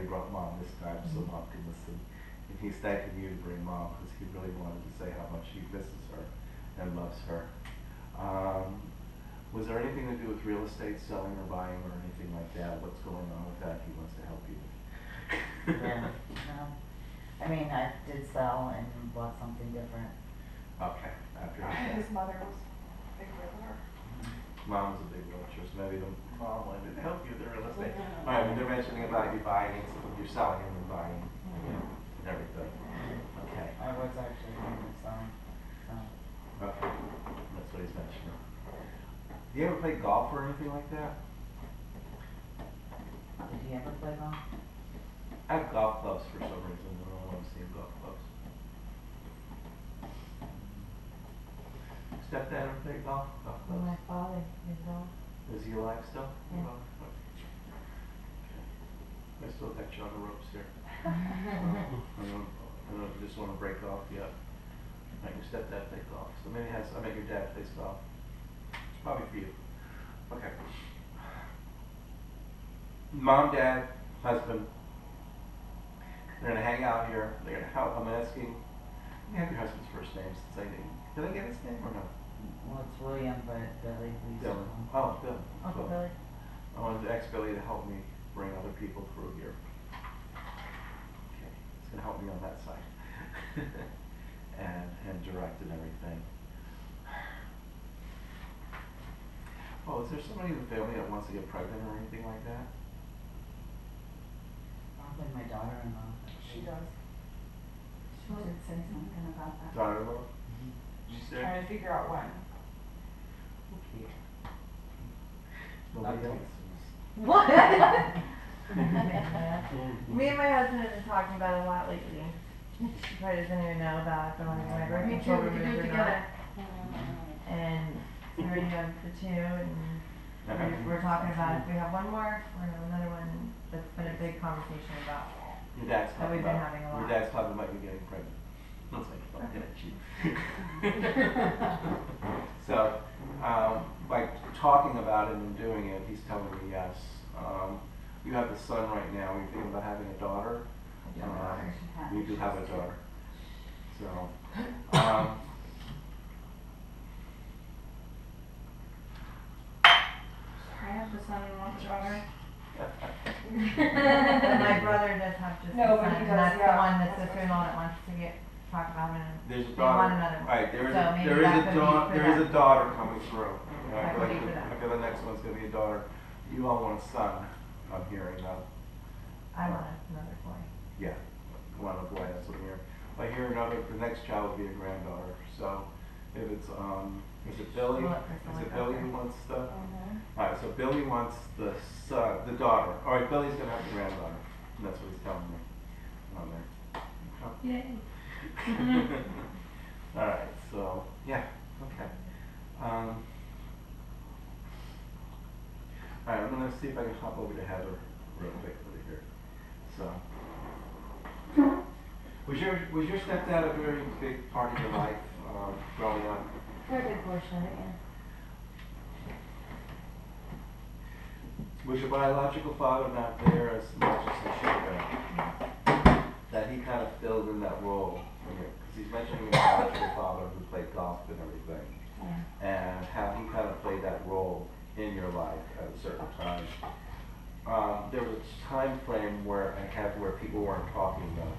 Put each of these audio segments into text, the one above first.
he brought Mom this time so Mom can listen. And he's thanking you to bring Mom because he really wanted to say how much he misses her and loves her. Was there anything to do with real estate, selling or buying or anything like that? What's going on with that he wants to help you with? Yeah, no. I mean, I did sell and bought something different. Okay, after His mother was a big realtor. Mom was a big realtor, so maybe the mom wanted to help you with the real estate. Right, but they're mentioning about you buying, you're selling and then buying, you know, and everything. Okay. I was actually going to sell, so. Okay, that's what he's mentioning. Do you ever play golf or anything like that? Did he ever play golf? I have golf clubs for some reason. I don't want to see golf clubs. Stepdad ever play golf? Golf clubs? My father is well. Is he alive still? Yeah. Okay. I still got you on the ropes here. I don't just want to break off yet. Make your stepdad play golf. So maybe I bet your dad plays golf. It's probably for you. Okay. Mom, dad, husband. They're gonna hang out here. They're gonna help. I'm asking. You have your husband's first name since I didn't. Did I get his name or no? Well, it's William, but Billy, we used to Dylan. call him. Oh, Bill. Uncle Billy. I wanted to ask Billy to help me bring other people through here. Okay, it's gonna help me on that side. and direct and everything. Oh, is there somebody in the family that wants to get pregnant or anything like that? Probably my daughter-in-law. She does. She did say something about that. Daughter-in-law? She's there? Trying to figure out when. Okay. Nobody else? What? Me and my husband have been talking about it a lot lately. She probably doesn't even know about the one of my birth Me control too, we can do it removed or not. together. And we already have the two, and we're talking about if we have one more, we're gonna have another one. That's been a big conversation about. Your dad's That talking we've been about, having a lot. your dad's talking about you getting pregnant. Looks like you're looking at you. So, by talking about it and doing it, he's telling me yes. You have a son right now. You're thinking about having a daughter. You do have a daughter. So, I have the son and one daughter. And my brother does have just No, a but son, he and does, that's the yeah. one, the That's sister-in-law that wants to talk about him. there's a They daughter. want another one. Right, there is So a maybe there is that a could be daughter. for There is that. a daughter coming through. And That I feel could like be for that. I feel the next one's gonna be a daughter. You all want a son. I'm hearing though. I want another boy. Yeah, one of the boy. That's what I'm hearing. I hear another. The next child will be a granddaughter. So, if it's is it Billy? We'll let Chris know Is it about Billy that. who wants the? Mm-hmm. All right. So Billy wants the son, the daughter. All right, Billy's gonna have a granddaughter. And that's what he's telling me on there. Okay. Yay. All right. So yeah. Okay. All right. I'm gonna see if I can hop over to Heather real quickly here. So. Was your stepdad a very big part of your life growing up? For a good portion of it, yeah. Was your biological father not there as much as he should have been? That he kind of filled in that role for you? Because he's mentioning your biological father who played golf and everything, and how he kind of played that role in your life at a certain time. There was a time frame where people weren't talking though.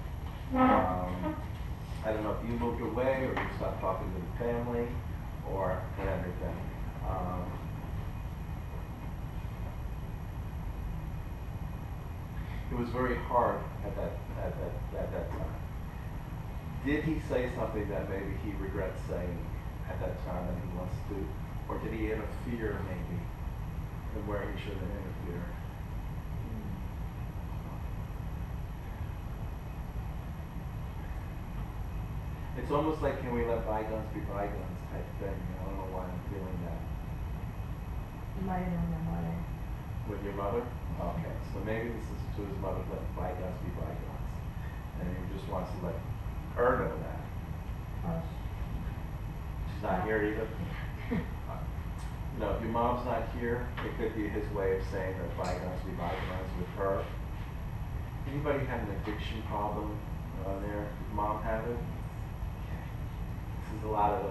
I don't know if you moved away or you stopped talking to the family or and everything. It was very hard at that time. Did he say something that maybe he regrets saying at that time that he wants to, or did he interfere maybe in where he should have interfered? It's almost like can we let bygones be bygones type thing. I don't know why I'm feeling that. You might have known my mother. With your mother? Okay, so maybe this is to his mother, let bygones be bygones. And he just wants to let her know that. Oh, She's not here either. You know, if your mom's not here, it could be his way of saying that bygones be bygones with her. Anybody have an addiction problem there? Did mom have it? Okay. This is a lot of the,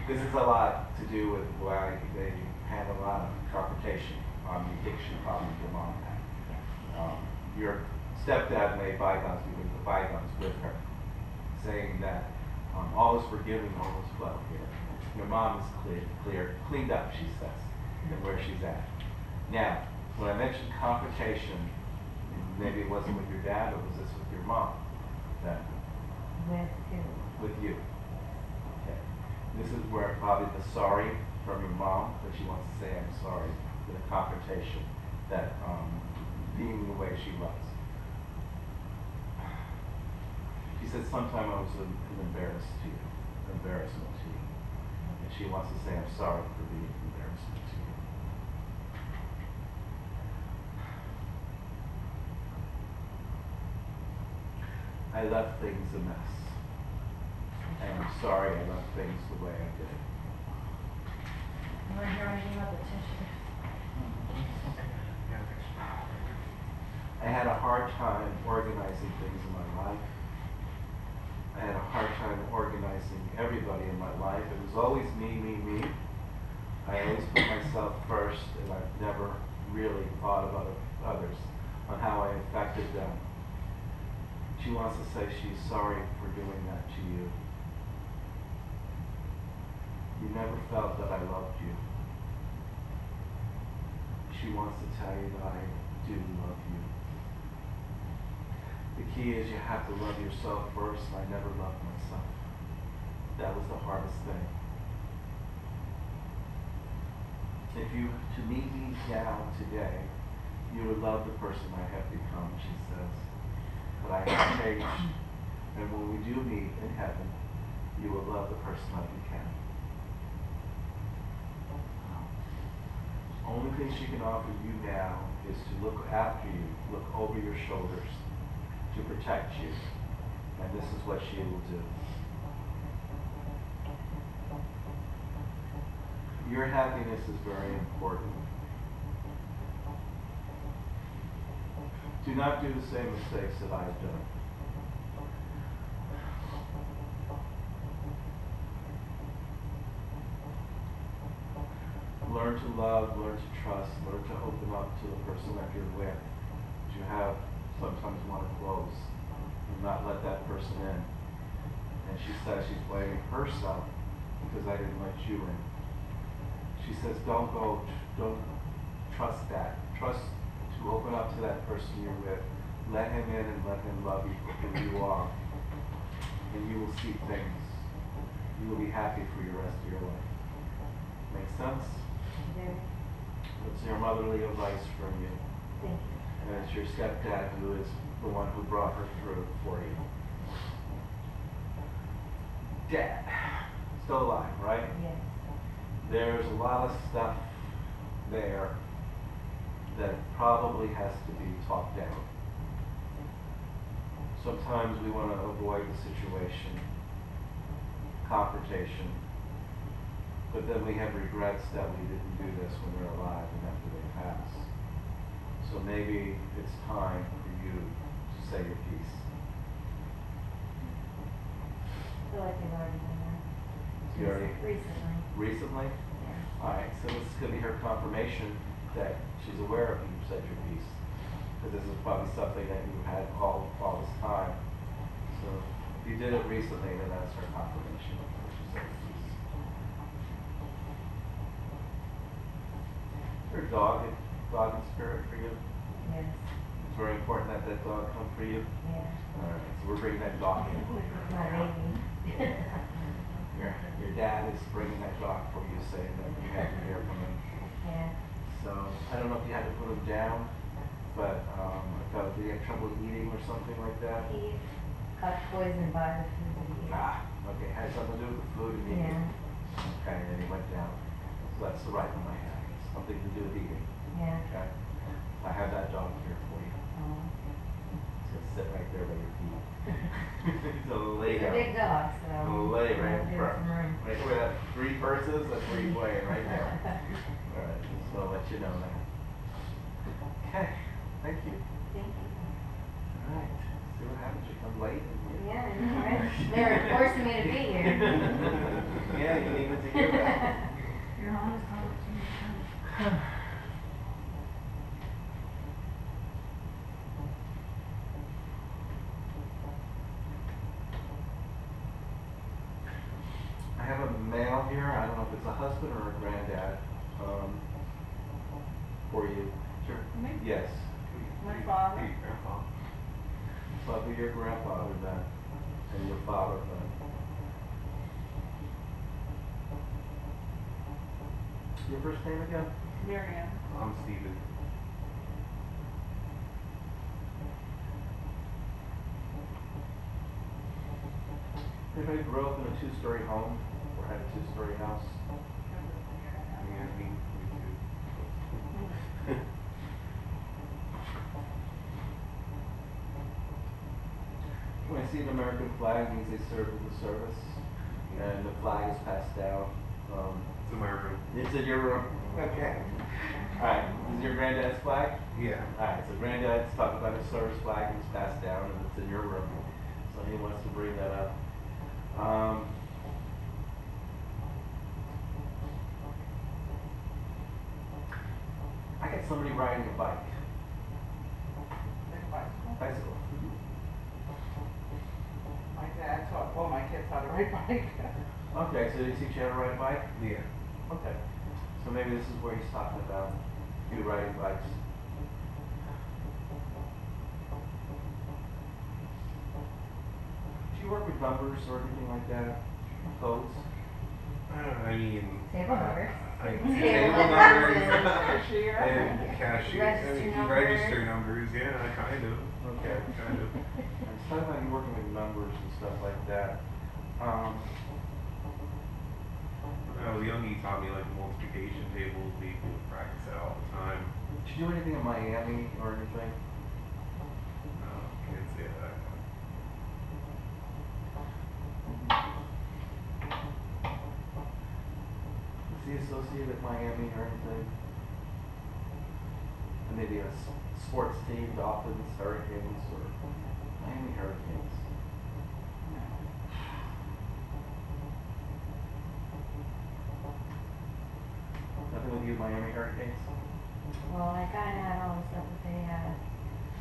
this is a lot to do with why they had a lot of confrontation on the addiction problem your mom had. Your stepdad made bygones be the bygones with her, saying that all is forgiven, all is well here. Your mom is cleaned up, she says, and where she's at. Now, when I mentioned confrontation, maybe it wasn't with your dad, or was this with your mom? That With who? with you. Okay. This is where probably the sorry from your mom, that she wants to say I'm sorry, with a confrontation, that being the way she was. She said sometime I was an embarrassment to you. And she wants to say I'm sorry for being an embarrassment to you. I left things a mess. And I'm sorry I left things the way I did. You wanna hear anything about the tissue? I had a hard time organizing things in my life. I had a hard time organizing everybody in my life. It was always me. I always put myself first, and I've never really thought about others, on how I affected them. She wants to say she's sorry for doing that to you. You never felt that I loved you. She wants to tell you that I do love you. The key is you have to love yourself first, and I never loved myself. That was the hardest thing. If you were to meet me now today, you would love the person I have become, she says. But I have changed, and when we do meet in heaven, you will love the person I became. Only thing she can offer you now is to look after you, look over your shoulders, to protect you, and this is what she will do. Your happiness is very important. Do not do the same mistakes that I have done. Learn to love, learn to trust, learn to open up to the person that you're with. You have sometimes want to close and not let that person in. And she says she's blaming herself because I didn't let you in. She says don't trust that. Trust to open up to that person you're with. Let him in and let him love you for who you are. And you will see things. You will be happy for your rest of your life. Make sense? What's your motherly advice from you? Thank you. And it's your stepdad who is the one who brought her through for you. Dad, still alive, right? Yes. There's a lot of stuff there that probably has to be talked down. Sometimes we want to avoid the situation, confrontation, but then we have regrets that we didn't do this when they're alive and after they pass. So maybe it's time for you to say your piece. I feel like you've already done that. You already? Recently. Recently? Yeah. Alright, so this is going to be her confirmation that she's aware of you said your piece. Because this is probably something that you had all this time. So if you did it recently, then that's her confirmation that she said your piece. Is there a dog in spirit for you? Yes. It's very important that that dog come for you. Yeah. Alright, so we're bringing that dog in. My baby. Your dad is bringing that dog for you, saying that you had to hear from him. Yeah. So I don't know if you had to put him down, but I thought did he have trouble eating or something like that? He got poisoned by the food he ate. Okay, had something to do with the food and eating. Yeah. Okay, and then he went down. So that's the right one I had. Something to do with eating. Yeah. Okay. I have that dog here for you. Oh. He's gonna sit right there by your feet. He's gonna lay He's a down. big dog, so. Gonna lay right in give front. some room. Right where that 3 purses, that's where you're playing right there. Alright, just gonna let let you know that. Okay, thank you. Thank you. All right, see what happens, you come late and you. Yeah, I know, right? They were forcing me to be here. Yeah, you needed to hear that. Your honest conversation. I have a male here, I don't know if it's a husband or a granddad, for you. Sure. Me? Yes. My father. Your grandpa. So I'll be your grandfather then, and your father then. Your first name again? Miriam. I'm Steven. Anybody grew up in a two-story home or had a two-story house? Yeah, me too. When I see an American flag, it means they served in the service, and the flag is passed down. It's American. It's in your room. Okay. All right. This is your granddad's flag? Yeah. All right. So granddad's talking about his service flag, and it's passed down, and it's in your room. So he wants to bring that up. I got somebody riding a bike. Like a bicycle. Bicycle. My dad taught, well, my kids how to ride bike. Okay, so they teach you how to ride a bike? Yeah. Okay. So maybe this is where he's talking about you riding bikes. Do you work with numbers or anything like that? Codes? I mean, Table numbers. Table numbers Cashier. and cashier, Register numbers. register numbers, yeah, kind of. Okay. Kind of. It's talking about you working with numbers and stuff like that. When I was young, he taught me like multiplication tables. We would practice it all the time. Did you do anything in Miami or anything? No, can't say that. Is he associated with Miami or anything? And maybe a sports team, Dolphins, Hurricanes, or Miami Hurricanes. Nothing with you, Miami Hurricanes? Well, I kinda had all the stuff that they had,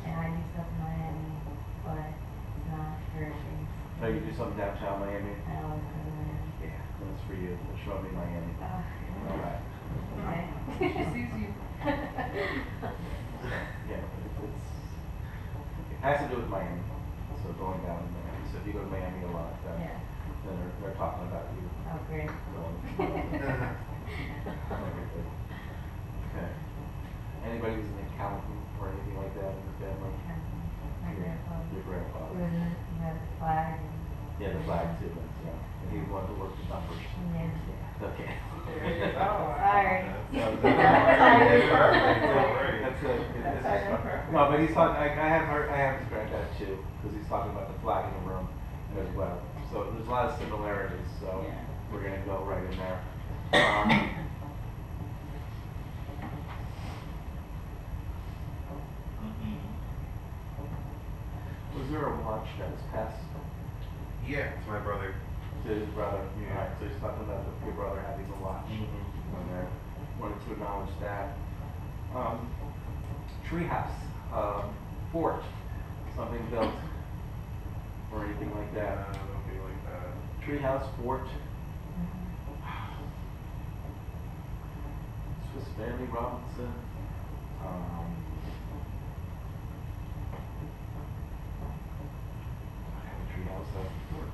and I do stuff in Miami, but it's not hurricanes. No, you do something downtown Miami? I always go to Miami. Yeah, that's for you. We'll show me Miami. All right. Okay. She sees you. Yeah, it has to do with Miami. So going down in Miami. So if you go to Miami a lot, then Yeah. they're talking about you. Oh, great. Everything. Okay. Anybody who's an accountant or anything like that in the family? My grandfather. Your grandfather. He was in, he had a flag and. Yeah, the flag too. Yeah. And he wanted to work the numbers. Yeah. Okay. Sorry. No, That's that's perfect. no, but he's talking. I have his granddad too, because he's talking about the flag in the room as well. So there's a lot of similarities. So Yeah. we're gonna go right in there. Was there a watch that was passed Yeah, it's my brother. to his brother? Yeah. Alright, so he's talking about your brother having a watch. On there. Wanted to acknowledge that. Treehouse, fort, something built, or anything like that. Something like that. Treehouse, fort, Swiss Family Robinson. I have a treehouse, that's a fort.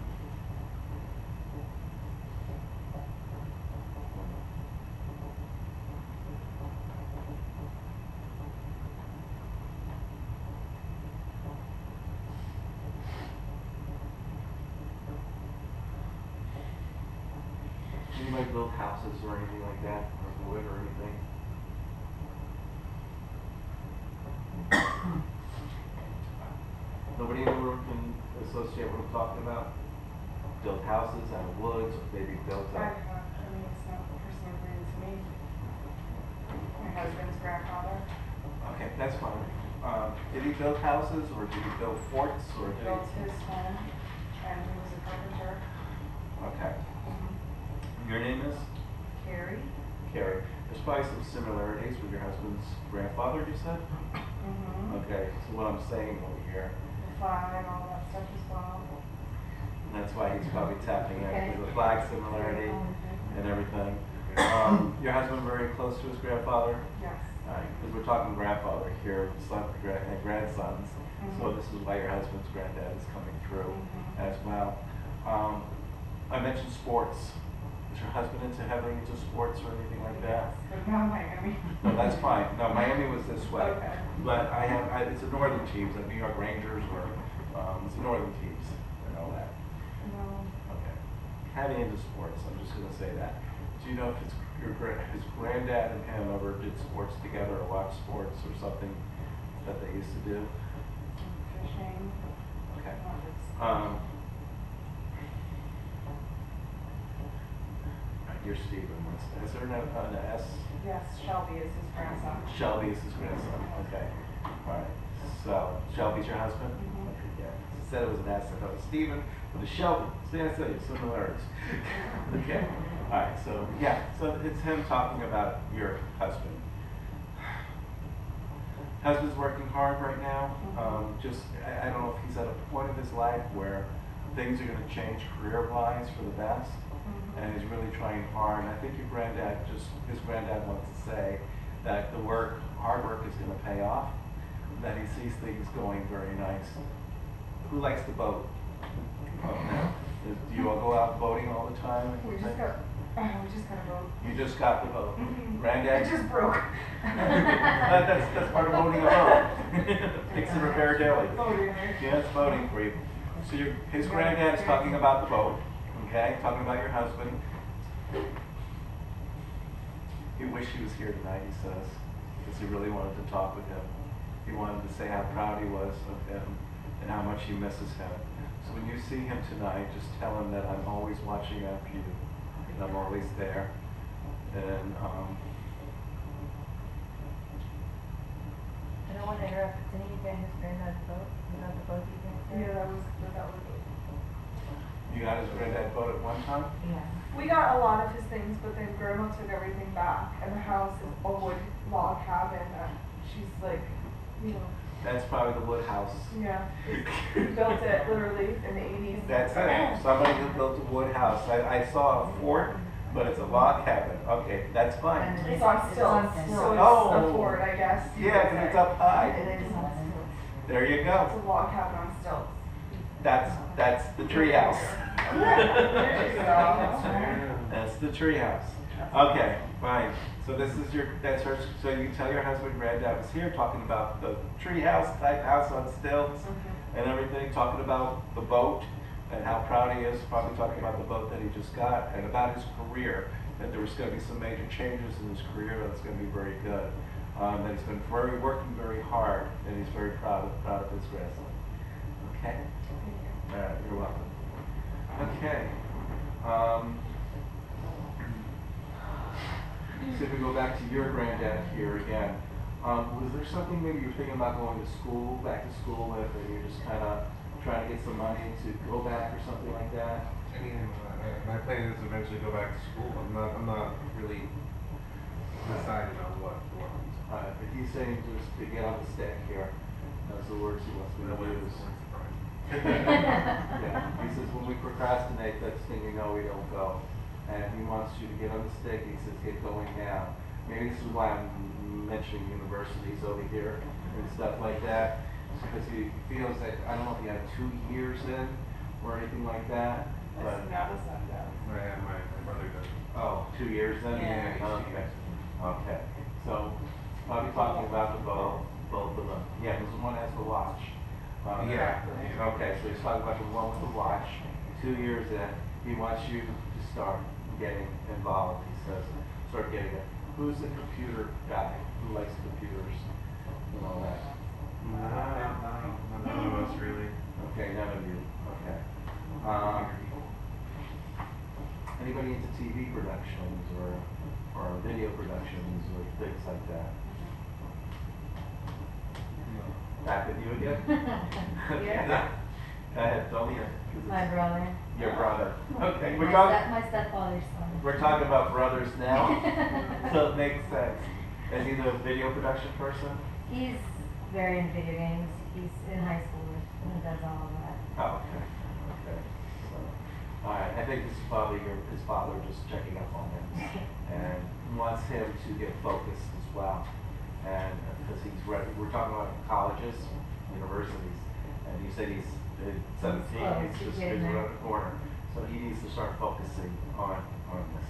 Anybody build houses or anything like that, or wood or anything? Nobody in the room can associate what I'm talking about? Build houses out of woods, or maybe built I up. mean, it's not personal thing to me. My husband that's fine. Did he build houses, or did he build forts, or He did built his home, and he was a carpenter. Okay. Your name is? Carrie. Carrie. There's probably some similarities with your husband's grandfather, you said? Okay, so what I'm saying over here, The flag and all that stuff as well. and that's why he's probably tapping into the flag similarity and everything. Your husband very close to his grandfather? Yes. Because we're talking grandfather here, son, and grandsons, so this is why your husband's granddad is coming through as well. I mentioned sports. Is your husband heavily into sports or anything like that? But not Miami. No, that's fine. No, Miami was this way. Okay. But it's the northern teams, like New York Rangers or, it's the northern teams and all that. No. Okay. Heavy into sports, I'm just gonna say that. Do you know if his granddad and him ever did sports together or watched sports or something that they used to do? Fishing. Okay. Not You're Stephen. Is there an S? Yes, Shelby is his grandson. Shelby is his grandson. Okay. All right. So Shelby's your husband? Okay, yeah. It said it was an S. I thought it was Stephen, but it's Shelby. See, I said you similarities. Okay. All right. So yeah. So it's him talking about your husband. Husband's working hard right now. I don't know if he's at a point of his life where things are going to change career-wise for the best. And he's really trying hard. And I think his granddad wants to say that hard work is going to pay off, that he sees things going very nice. Who likes to boat? Do you all go out boating all the time? We just got a boat. You just got the boat. It Granddad? just broke. That's part of owning a boat. Fix and repair daily. Boating. Yeah, it's voting for you. So his granddad is talking about the boat, okay? Talking about your husband. He wished he was here tonight, he says, because he really wanted to talk with him. He wanted to say how proud he was of him and how much he misses him. So when you see him tonight, just tell him that I'm always watching after you, and I'm always there. And I don't want to interrupt, but didn't you get his granddad's boat? You got the boat you guys Yeah, did? that was you got his granddad boat at one time? Yeah. We got a lot of his things, but then Grandma took everything back, and the house is a wood log cabin that she's like, you know, That's probably the wood house. yeah, we built it literally in the 80s. That's it. Somebody who built a wood house. I saw a fort, but it's a log cabin. Okay, that's fine. And It's on stilts, It's so it's Oh. a fort, I guess. you Yeah, could because it's say. up high. It is on stilts. There you It's go. a log cabin on stilts. That's the tree house. There you go. That's the tree house. Okay, fine. So that's her. So you tell your husband, granddad was here talking about the tree house type house on stilts and everything, talking about the boat and how proud he is, probably talking about the boat that he just got and about his career, that there was going to be some major changes in his career that's going to be very good. That he's been working very hard, and he's very proud of his grandson. Okay? All right, you're welcome. Okay. So if we go back to your granddad here again, was there something maybe you're thinking about going to school, back to school with, and you're just kind of trying to get some money to go back or something like that? I mean, my plan is to eventually go back to school. I'm not really decided on what. But he's saying just to get on the stick here. That's the words he wants me to use. Yeah. He says when we procrastinate, that's the thing we know we don't go. And he wants you to get on the stick. He says get going now. Maybe this is why I'm mentioning universities over here and stuff like that. Because he feels that, I don't know if he had 2 years in or anything like that. But Now the sun does. My brother does. oh, 2 years then? Yeah. Okay. Okay. So probably talking about both of them. Yeah, because the one has the watch. Yeah. Okay, so he's talking about the one with the watch. 2 years in, he wants you to start getting involved. He says, start getting it. Who's the computer guy? Who likes computers and all that? None of us really. Okay, none of you. Okay. Anybody into TV productions or video productions or things like that? Back with you again? Okay. Yeah. Go ahead, tell me. My brother. Your brother. Okay, My stepfather's son. we're talking about brothers now, so it makes sense. Is he the video production person? He's very into video games. He's in high school and he does all of that. Oh, okay, okay. So, all right, I think this is probably his father just checking up on him and wants him to get focused as well. And because he's ready, we're talking about colleges, universities, and you said he's 17, he's just he's around the corner. So he needs to start focusing on this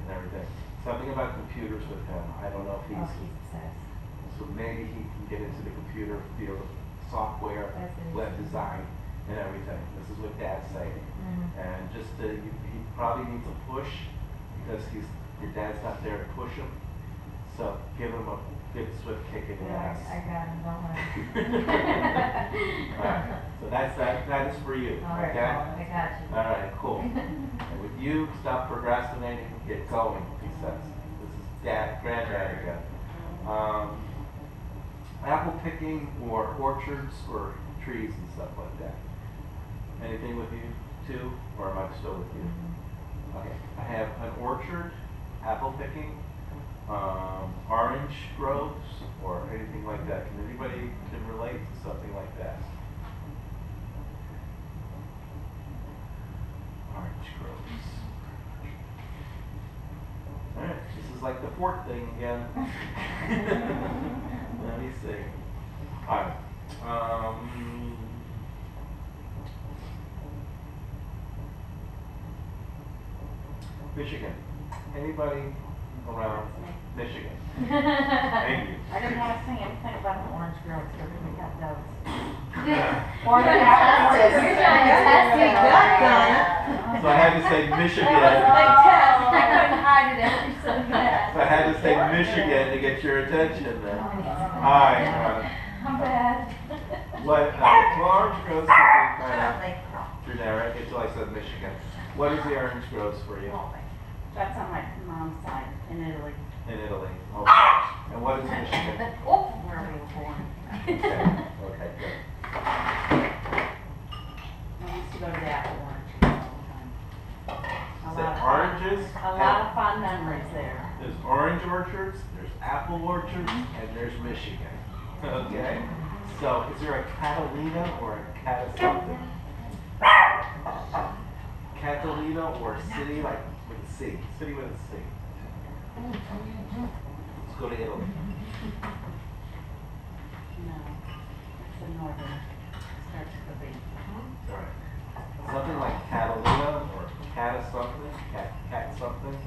and everything. Something about computers with him. I don't know if Oh, he's obsessed. so maybe he can get into the computer field of software, That's it. web design, and everything. This is what Dad's saying. Mhm. And just he probably needs a push because your dad's not there to push him. So give him a good swift kick in the Yeah, ass. I got him, don't worry. All right. So that is for you. All right, Okay. I got you. All right. Cool. And with you, stop procrastinating and get going. He says. This is granddad again. Apple picking or orchards or trees and stuff like that. Anything with you too, or am I still with you? Okay. I have an orchard, apple picking, orange groves, or anything like that. Can anybody can relate to something like that? Orange groves. All right, this is like the fork thing again. Let me see. All right. Michigan. Anybody around Michigan? Thank you. I didn't want to say anything about the orange groves, because we got those. Or the apples. You're trying to test me, good, Donna. So I had to say Michigan. Like test, I couldn't hide it every so bad. So I had to say Michigan to get your attention then. All right. I'm bad. What? Well, orange groves would be kind of generic until I said Michigan. What is the orange groves for you? That's on my mom's side, in Italy. In Italy. Okay. And what is Michigan? Oh, where we were born. Okay. Okay. Good. I used to go to the apple orchard all the time. A Is lot it of oranges? A lot of fun memories there. There's orange orchards, there's apple orchards, and there's Michigan. Okay? So, is there a Catalina or a Cat something? Catalina or city, like with a C. City with a C. Let's go to Italy. No, it's the northern, starts with a B. Alright. Something like Catalina or Cat something, cat something.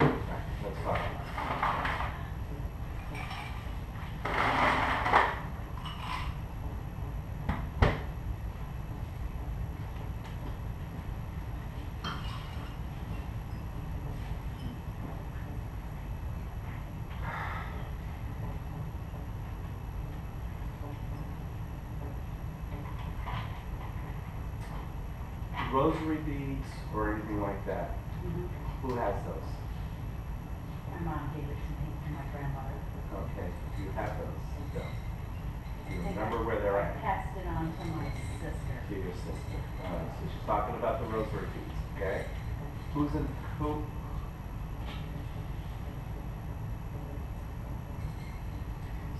Alright, let's talk. Rosary beads or anything like that. Mhm. Who has those? My mom gave it to me and my grandmother. Okay, you have those. So, you I think remember where they're I at? passed it on to my sister. To your sister. So she's talking about the rosary beads, okay? Who's in who?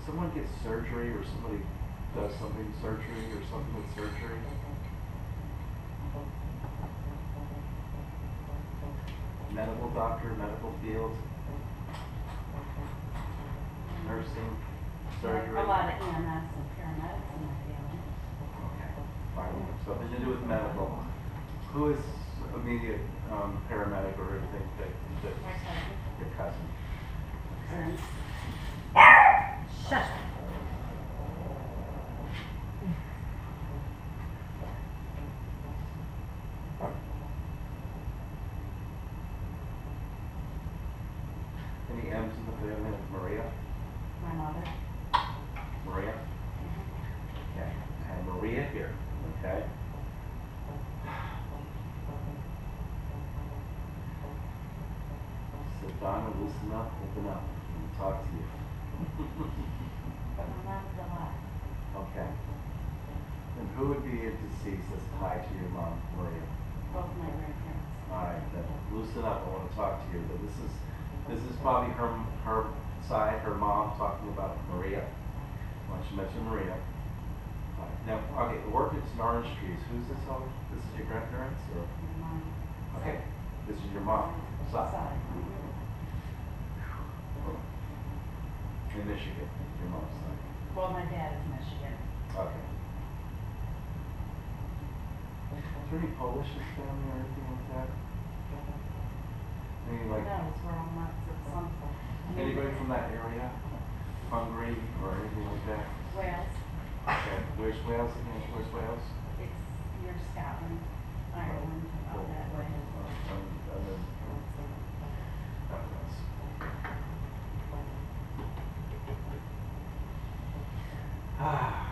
Someone gets surgery or somebody does something surgery or something with surgery? Medical doctor, medical field, nursing, surgery. A lot of EMS and paramedics in my family. Okay, fine. Something to do with medical. Who is immediate paramedic or anything that My cousin. your cousin? And Shush. Any M's in the family? Maria? my mother. Maria? Okay, I have Maria here, okay? So Donna, listen up, open up, let me talk to you. but my mom's alive. Okay. And who would be a deceased that's tied to your mom, Maria? Both my grandparents. Alright, then loosen up, I wanna talk to you, but this is probably her side, her mom talking about Maria. Why don't you mention Maria? Alright, now, okay, the orchids and orange trees, who's this all? This is your grandparents, or? My mom. Okay, this is your mom, side. Side. In Michigan, your mom's side. Well, my dad is Michigan. Okay. Is there any Polish in this family or anything like that? Any like, No, it's where I'm at, it's something. anybody from that area? Hungary or anything like that? Wales, Okay, where's Wales again? Where's Wales? it's near Scotland, Ireland, out that way. Ah.